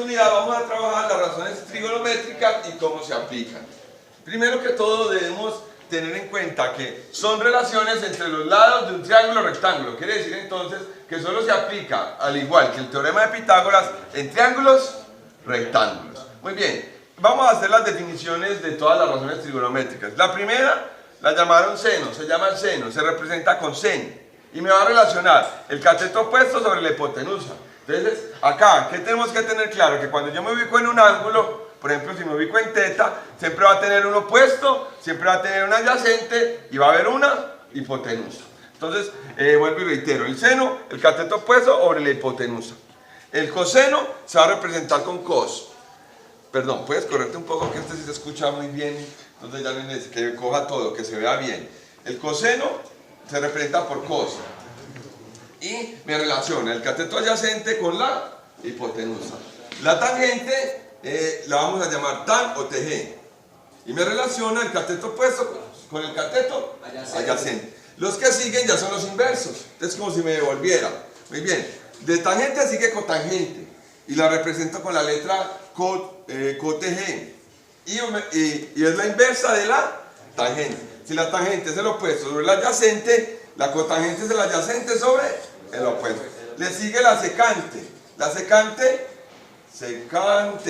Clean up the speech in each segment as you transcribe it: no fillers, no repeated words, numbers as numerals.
oportunidad vamos a trabajar las razones trigonométricas y cómo se aplican. Primero que todo debemos tener en cuenta que son relaciones entre los lados de un triángulo rectángulo. Quiere decir entonces que solo se aplica, al igual que el teorema de Pitágoras, en triángulos rectángulos. Muy bien, vamos a hacer las definiciones de todas las razones trigonométricas. La primera la llamaron seno, se llama el seno, se representa con sen. Y me va a relacionar el cateto opuesto sobre la hipotenusa. Entonces, acá, ¿qué tenemos que tener claro? Que cuando yo me ubico en un ángulo, por ejemplo, si me ubico en teta, siempre va a tener un opuesto, siempre va a tener un adyacente y va a haber una hipotenusa. Entonces, vuelvo y reitero, el seno, el cateto opuesto sobre la hipotenusa. El coseno se va a representar con cos. Perdón, puedes correrte un poco que este sí se escucha muy bien, entonces ya no necesito que coja todo, que se vea bien. El coseno se representa por cos y me relaciona el cateto adyacente con la hipotenusa. La tangente la vamos a llamar tan o TG y me relaciona el cateto opuesto con el cateto adyacente. Los que siguen ya son los inversos, es como si me devolviera. Muy bien, de tangente sigue cotangente y la represento con la letra cotg y es la inversa de la tangente. Si la tangente es el opuesto sobre el adyacente, la cotangente es el adyacente sobre el opuesto. Le sigue la secante. La secante,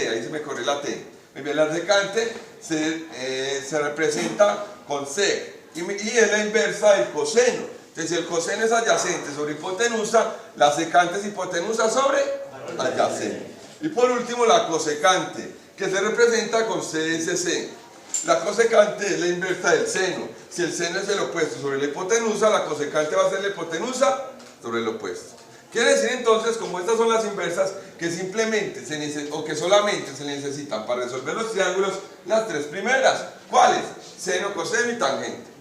ahí se me corre la T. Muy bien, la secante se representa con sec y es la inversa del coseno. Entonces, si el coseno es adyacente sobre hipotenusa, la secante es hipotenusa sobre adyacente. Y por último, la cosecante, que se representa con CSC. La cosecante es la inversa del seno. Si el seno es el opuesto sobre la hipotenusa, la cosecante va a ser la hipotenusa sobre el opuesto. Quiere decir entonces, como estas son las inversas, que simplemente que solamente se necesitan para resolver los triángulos las tres primeras. ¿Cuáles? Seno, coseno y tangente.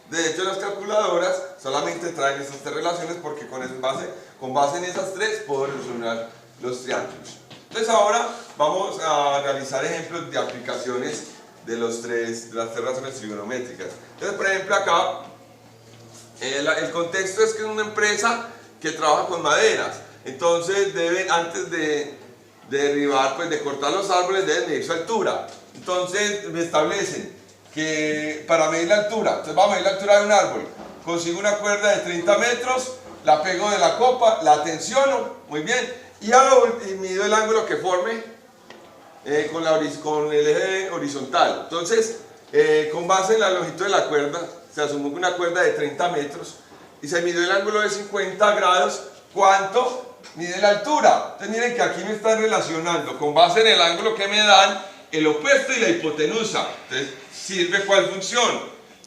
De hecho, las calculadoras solamente traen estas tres relaciones porque con base en esas tres puedo resolver los triángulos. Entonces ahora vamos a realizar ejemplos de aplicaciones de las tres razones trigonométricas. Entonces, por ejemplo, acá el contexto es que es una empresa que trabaja con maderas. Entonces deben, antes de derribar, pues de cortar los árboles, deben medir su altura. Entonces me establecen que para medir la altura, entonces vamos a medir la altura de un árbol, consigo una cuerda de 30 metros, la pego de la copa, la tensiono, muy bien, y mido el ángulo que forme con el eje horizontal. Entonces, con base en la longitud de la cuerda, se asume una cuerda de 30 metros y se midió el ángulo de 50 grados. ¿Cuánto mide la altura? Entonces miren que aquí me están relacionando con base en el ángulo que me dan el opuesto y la hipotenusa. Entonces, ¿sirve cuál función?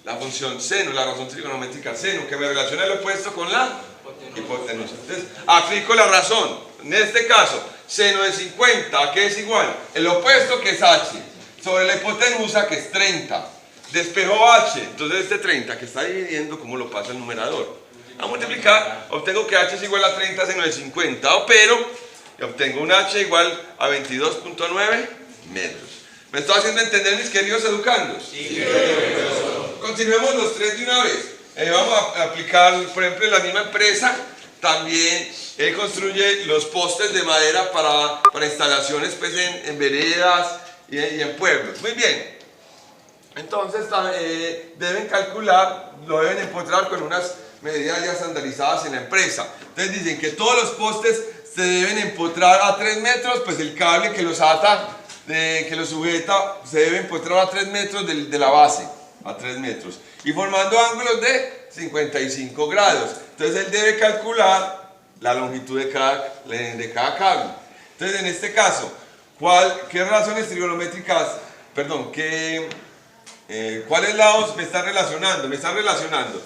La función seno, la razón trigonométrica seno, que me relaciona el opuesto con la hipotenusa. Entonces, aplico la razón. En este caso, seno de 50, ¿a qué es igual? El opuesto, que es h, sobre la hipotenusa, que es 30. Despejo h, entonces este 30 que está dividiendo, ¿cómo lo pasa el numerador? A multiplicar, obtengo que h es igual a 30 seno de 50, opero y obtengo un h igual a 22.9 metros. ¿Me estoy haciendo entender, mis queridos educandos? Sí. Continuemos los tres de una vez. Vamos a aplicar, por ejemplo, en la misma empresa, también construye los postes de madera para instalaciones pues, en veredas y en pueblos. Muy bien. Entonces deben calcular, lo deben empotrar con unas medidas ya estandarizadas en la empresa. Entonces dicen que todos los postes se deben empotrar a 3 metros, pues el cable que los ata, que los sujeta, se debe empotrar a 3 metros de la base, a 3 metros. Y formando ángulos de 55 grados. Entonces él debe calcular la longitud de cada cable. Entonces en este caso, ¿qué relaciones trigonométricas, cuáles lados me están relacionando? Me están relacionando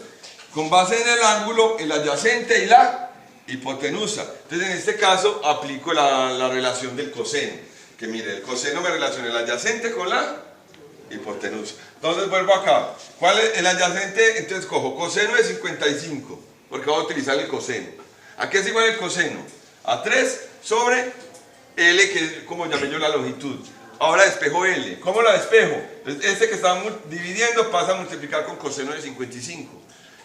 con base en el ángulo, el adyacente y la hipotenusa. Entonces en este caso aplico la relación del coseno, que mire, el coseno me relaciona el adyacente con la hipotenusa. Entonces vuelvo acá, ¿cuál es el adyacente? Entonces cojo coseno de 55, porque voy a utilizar el coseno. ¿A qué es igual el coseno? A 3 sobre L, que es como llamé yo la longitud. Ahora despejo L. ¿Cómo la despejo? Entonces este que está dividiendo pasa a multiplicar con coseno de 55.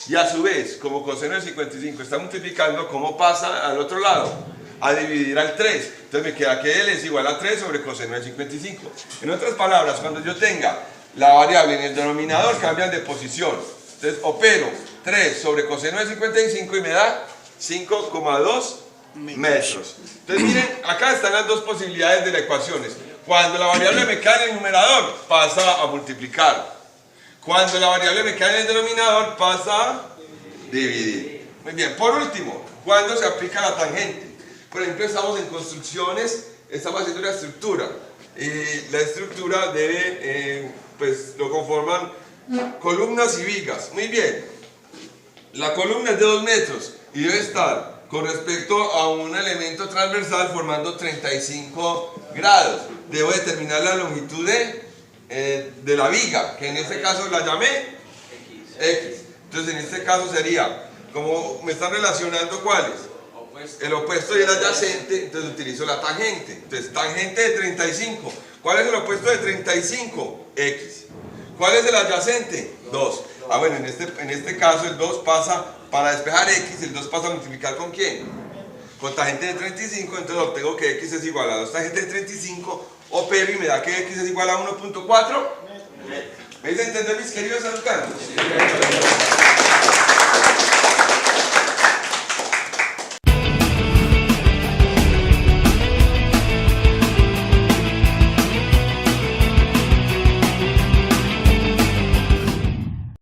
Y a su vez, como coseno de 55 está multiplicando, ¿cómo pasa al otro lado? a dividir al 3. Entonces me queda que L es igual a 3 sobre coseno de 55. En otras palabras, cuando yo tenga la variable en el denominador, cambian de posición. Entonces opero 3 sobre coseno de 55 y me da 5,2 metros. Entonces miren, acá están las dos posibilidades de las ecuaciones. Cuando la variable me cae en el numerador, pasa a multiplicar. Cuando la variable me cae en el denominador, pasa a dividir. Muy bien, por último, cuando se aplica la tangente. Por ejemplo, estamos en construcciones, estamos haciendo una estructura. La estructura debe, pues lo conforman columnas y vigas. Muy bien, la columna es de 2 metros y debe estar con respecto a un elemento transversal formando 35 grados. Debo determinar la longitud de la viga, que en este caso la llamé X. Entonces en este caso sería, como me están relacionando ¿cuáles? El opuesto y el adyacente, entonces utilizo la tangente. Entonces tangente de 35. ¿Cuál es el opuesto de 35? X. ¿Cuál es el adyacente? 2. Ah, bueno, en este caso el 2 pasa, para despejar X, el 2 pasa a multiplicar ¿con quién? Con tangente de 35, entonces obtengo que X es igual a 2 tangente de 35, opero y me da que X es igual a 1.4. ¿Me dicen entender, mis queridos alumnos?